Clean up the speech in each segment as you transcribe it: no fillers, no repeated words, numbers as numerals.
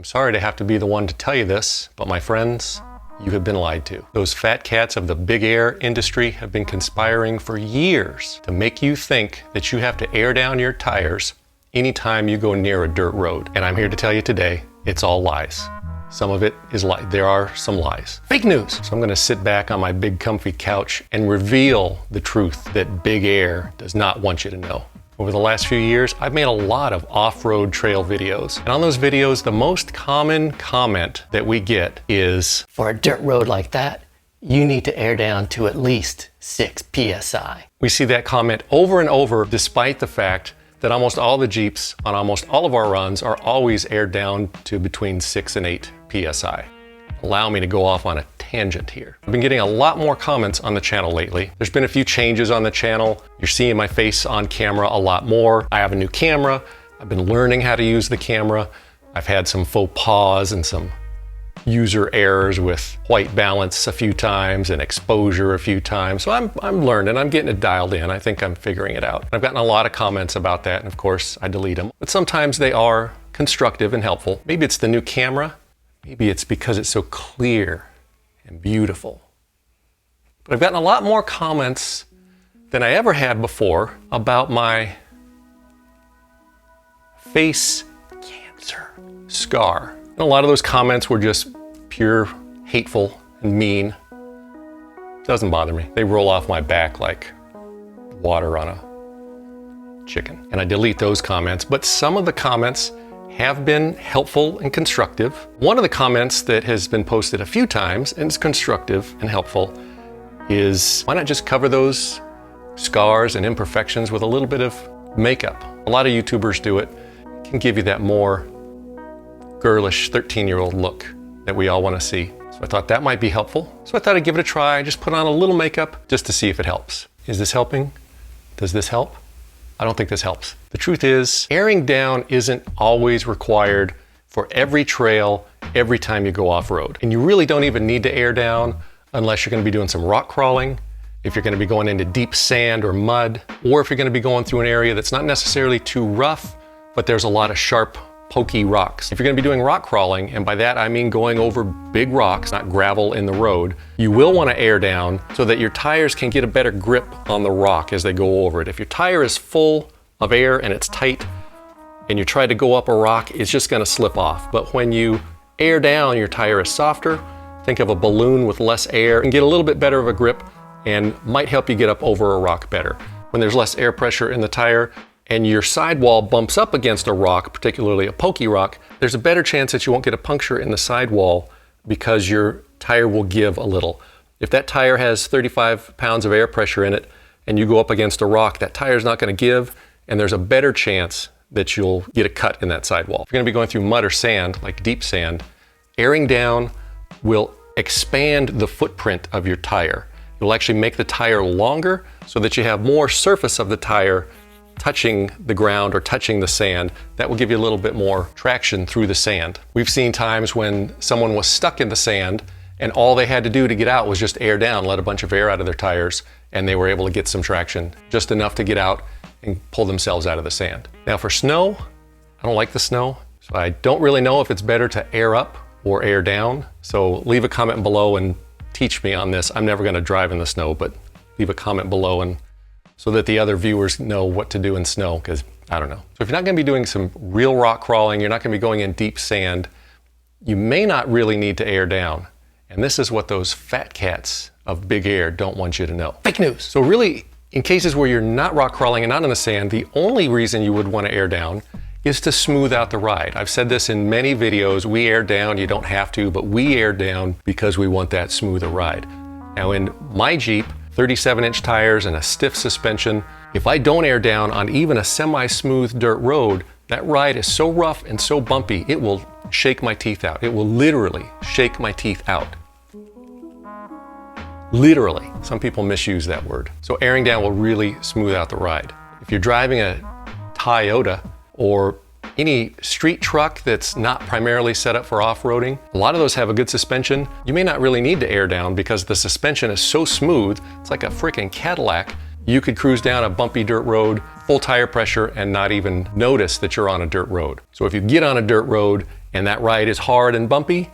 I'm sorry to have to be the one to tell you this, but my friends, you have been lied to. Those fat cats of the big air industry have been conspiring for years to make you think that you have to air down your tires anytime you go near a dirt road. And I'm here to tell you today, it's all lies. Some of it is lies. There are some lies. Fake news. So I'm gonna sit back on my big comfy couch and reveal the truth that Big Air does not want you to know. Over the last few years, I've made a lot of off-road trail videos. And on those videos, the most common comment that we get is, for a dirt road like that, you need to air down to at least 6 PSI. We see that comment over and over, despite the fact that almost all the Jeeps on almost all of our runs are always aired down to between 6 and 8 PSI. Allow me to go off on a tangent here. I've been getting a lot more comments on the channel lately. There's been a few changes on the channel. You're seeing my face on camera a lot more. I have a new camera. I've been learning how to use the camera. I've had some faux pas and some user errors with white balance a few times and exposure a few times. So I'm learning, I'm getting it dialed in. I think I'm figuring it out. I've gotten a lot of comments about that, and of course I delete them. But sometimes they are constructive and helpful. Maybe it's the new camera. Maybe it's because it's so clear and beautiful. But I've gotten a lot more comments than I ever had before about my face cancer scar. And a lot of those comments were just pure hateful and mean. Doesn't bother me. They roll off my back like water on a chicken. And I delete those comments, but some of the comments have been helpful and constructive. One of the comments that has been posted a few times and is constructive and helpful is, why not just cover those scars and imperfections with a little bit of makeup? A lot of YouTubers do it. It can give you that more girlish 13-year-old look that we all want to see. So I thought that might be helpful. So I thought I'd give it a try. I just put on a little makeup just to see if it helps. Is this helping? Does this help? I don't think this helps. The truth is, airing down isn't always required for every trail, every time you go off-road. And you really don't even need to air down unless you're gonna be doing some rock crawling, if you're gonna be going into deep sand or mud, or if you're gonna be going through an area that's not necessarily too rough, but there's a lot of sharp, pokey rocks. If you're gonna be doing rock crawling, and by that I mean going over big rocks, not gravel in the road, you will wanna air down so that your tires can get a better grip on the rock as they go over it. If your tire is full of air and it's tight, and you try to go up a rock, it's just gonna slip off. But when you air down, your tire is softer. Think of a balloon with less air and get a little bit better of a grip, and might help you get up over a rock better. When there's less air pressure in the tire, and your sidewall bumps up against a rock, particularly a pokey rock, there's a better chance that you won't get a puncture in the sidewall because your tire will give a little. If that tire has 35 pounds of air pressure in it and you go up against a rock, that tire's not going to give, and there's a better chance that you'll get a cut in that sidewall. If you're going to be going through mud or sand, like deep sand, airing down will expand the footprint of your tire. It will actually make the tire longer so that you have more surface of the tire touching the ground or touching the sand. That will give you a little bit more traction through the sand. We've seen times when someone was stuck in the sand and all they had to do to get out was just air down, let a bunch of air out of their tires, and they were able to get some traction, just enough to get out and pull themselves out of the sand. Now for snow, I don't like the snow, so I don't really know if it's better to air up or air down. So leave a comment below and teach me on this. I'm never gonna drive in the snow, but leave a comment below and so that the other viewers know what to do in snow, because I don't know. So if you're not gonna be doing some real rock crawling, you're not gonna be going in deep sand, you may not really need to air down. And this is what those fat cats of Big Air don't want you to know. Fake news. So really, in cases where you're not rock crawling and not in the sand, the only reason you would wanna air down is to smooth out the ride. I've said this in many videos, we air down, you don't have to, but we air down because we want that smoother ride. Now in my Jeep, 37-inch tires and a stiff suspension, if I don't air down on even a semi-smooth dirt road, that ride is so rough and so bumpy, it will shake my teeth out. It will literally shake my teeth out. Literally. Some people misuse that word. So airing down will really smooth out the ride. If you're driving a Toyota or any street truck that's not primarily set up for off-roading, a lot of those have a good suspension. You may not really need to air down because the suspension is so smooth, it's like a freaking Cadillac. You could cruise down a bumpy dirt road, full tire pressure, and not even notice that you're on a dirt road. So if you get on a dirt road and that ride is hard and bumpy,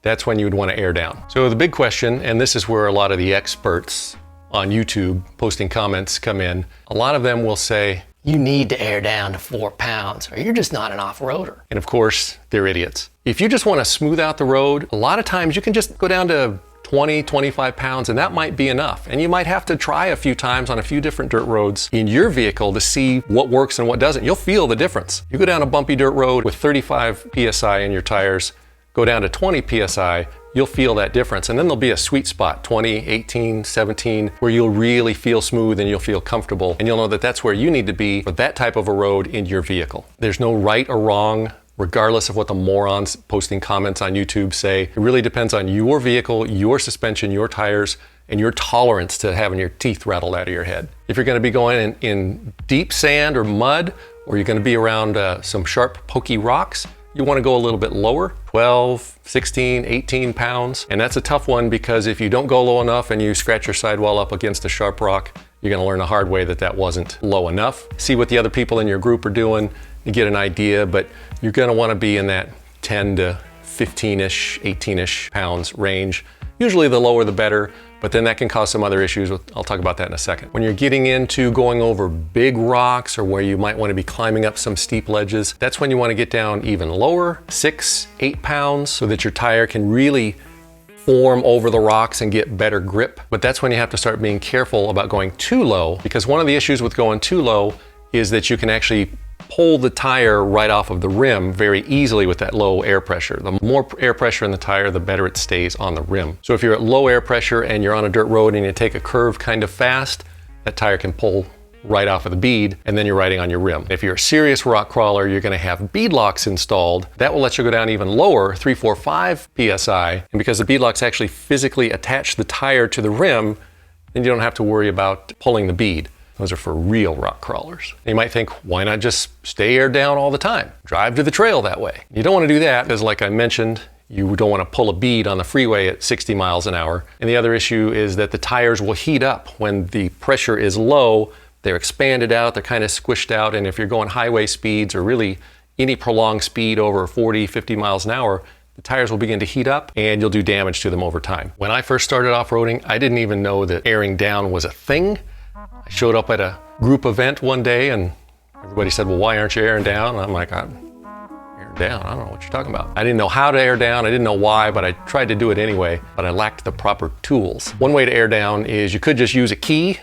that's when you would want to air down. So the big question, and this is where a lot of the experts on YouTube posting comments come in, a lot of them will say, you need to air down to 4 pounds or you're just not an off-roader. And of course, they're idiots. If you just want to smooth out the road, a lot of times you can just go down to 20, 25 pounds, and that might be enough. And you might have to try a few times on a few different dirt roads in your vehicle to see what works and what doesn't. You'll feel the difference. You go down a bumpy dirt road with 35 PSI in your tires, go down to 20 PSI, you'll feel that difference. And then there'll be a sweet spot, 20, 18, 17, where you'll really feel smooth and you'll feel comfortable. And you'll know that that's where you need to be for that type of a road in your vehicle. There's no right or wrong, regardless of what the morons posting comments on YouTube say. It really depends on your vehicle, your suspension, your tires, and your tolerance to having your teeth rattled out of your head. If you're going to be going in deep sand or mud, or you're going to be around some sharp, pokey rocks, you want to go a little bit lower, 12, 16, 18 pounds. And that's a tough one because if you don't go low enough and you scratch your sidewall up against a sharp rock, you're going to learn the hard way that that wasn't low enough. See what the other people in your group are doing, you get an idea, but you're going to want to be in that 10 to 15-ish, 18-ish pounds range. Usually the lower the better, but then that can cause some other issues. I'll talk about that in a second. When you're getting into going over big rocks or where you might want to be climbing up some steep ledges, that's when you want to get down even lower, 6, 8 pounds, so that your tire can really form over the rocks and get better grip. But that's when you have to start being careful about going too low, because one of the issues with going too low is that you can actually pull the tire right off of the rim very easily with that low air pressure. The more air pressure in the tire, the better it stays on the rim. So if you're at low air pressure and you're on a dirt road and you take a curve kind of fast, that tire can pull right off of the bead and then you're riding on your rim. If you're a serious rock crawler, you're going to have bead locks installed. That will let you go down even lower, 3, 4, 5 PSI. And because the bead locks actually physically attach the tire to the rim, then you don't have to worry about pulling the bead. Those are for real rock crawlers. You might think, why not just stay aired down all the time? Drive to the trail that way. You don't want to do that because, like I mentioned, you don't want to pull a bead on the freeway at 60 miles an hour. And the other issue is that the tires will heat up when the pressure is low. They're expanded out, they're kind of squished out, and if you're going highway speeds or really any prolonged speed over 40, 50 miles an hour, the tires will begin to heat up and you'll do damage to them over time. When I first started off-roading, I didn't even know that airing down was a thing. I showed up at a group event one day and everybody said, well, why aren't you airing down? And I'm like, I'm airing down? I don't know what you're talking about. I didn't know how to air down, I didn't know why, but I tried to do it anyway, but I lacked the proper tools. One way to air down is you could just use a key.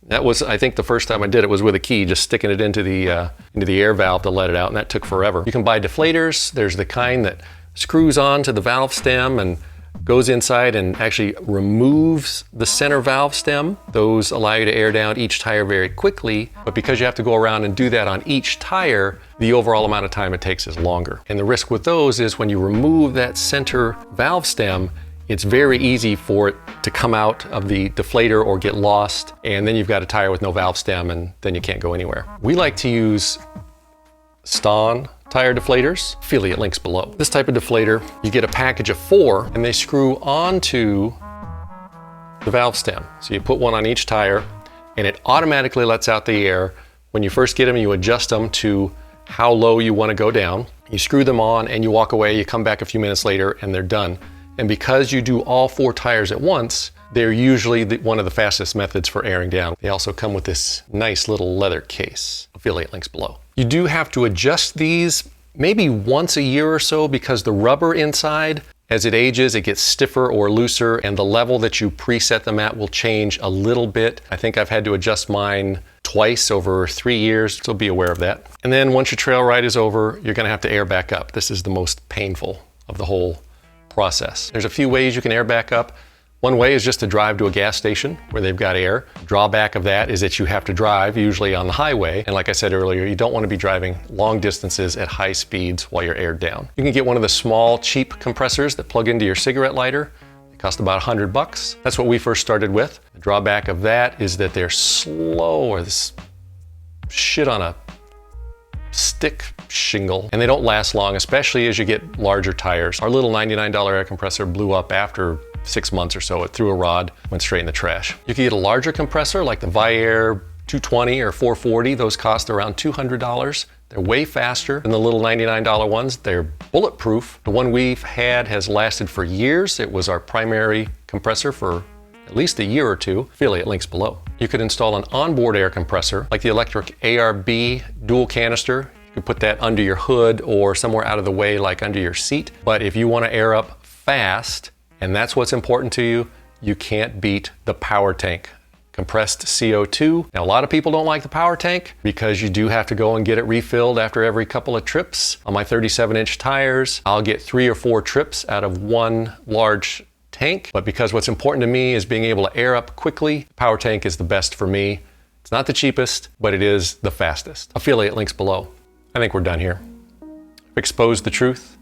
That was, I think the first time I did it was with a key, just sticking it into the air valve to let it out, and that took forever. You can buy deflators. There's the kind that screws on to the valve stem and goes inside and actually removes the center valve stem. Those allow you to air down each tire very quickly, but because you have to go around and do that on each tire, the overall amount of time it takes is longer. And the risk with those is when you remove that center valve stem, it's very easy for it to come out of the deflator or get lost, and then you've got a tire with no valve stem and then you can't go anywhere. We like to use Ston tire deflators, affiliate links below. This type of deflator, you get a package of 4 and they screw onto the valve stem. So you put one on each tire and it automatically lets out the air. When you first get them, you adjust them to how low you want to go down. You screw them on and you walk away, you come back a few minutes later and they're done. And because you do all 4 tires at once, they're usually one of the fastest methods for airing down. They also come with this nice little leather case. Affiliate links below. You do have to adjust these maybe once a year or so because the rubber inside, as it ages, it gets stiffer or looser, and the level that you preset them at will change a little bit. I think I've had to adjust mine twice over 3 years, so be aware of that. And then once your trail ride is over, you're gonna have to air back up. This is the most painful of the whole process. There's a few ways you can air back up. One way is just to drive to a gas station where they've got air. Drawback of that is that you have to drive usually on the highway. And like I said earlier, you don't want to be driving long distances at high speeds while you're aired down. You can get one of the small, cheap compressors that plug into your cigarette lighter. They cost about $100. That's what we first started with. The drawback of that is that they're slow, or this shit on a stick shingle, and they don't last long, especially as you get larger tires. Our little $99 air compressor blew up after 6 months or so. It threw a rod, went straight in the trash. You can get a larger compressor like the Viair 220 or 440. Those cost around $200. They're way faster than the little $99 ones. They're bulletproof. The one we've had has lasted for years. It was our primary compressor for at least a year or two. Affiliate links below. You could install an onboard air compressor like the electric ARB dual canister. You could put that under your hood or somewhere out of the way, like under your seat. But if you want to air up fast, and that's what's important to you, you can't beat the power tank. Compressed CO2. Now, a lot of people don't like the power tank because you do have to go and get it refilled after every couple of trips. On my 37-inch tires, I'll get 3 or 4 trips out of one large tank. But because what's important to me is being able to air up quickly, the power tank is the best for me. It's not the cheapest, but it is the fastest. Affiliate links below. I think we're done here. Exposed the truth,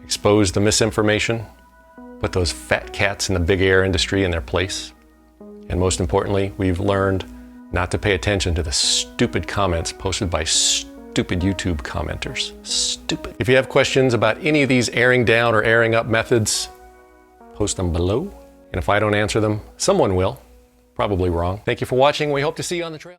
exposed the misinformation, put those fat cats in the big air industry in their place. And most importantly, we've learned not to pay attention to the stupid comments posted by stupid YouTube commenters. Stupid. If you have questions about any of these airing down or airing up methods, post them below. And if I don't answer them, someone will. Probably wrong. Thank you for watching. We hope to see you on the trail.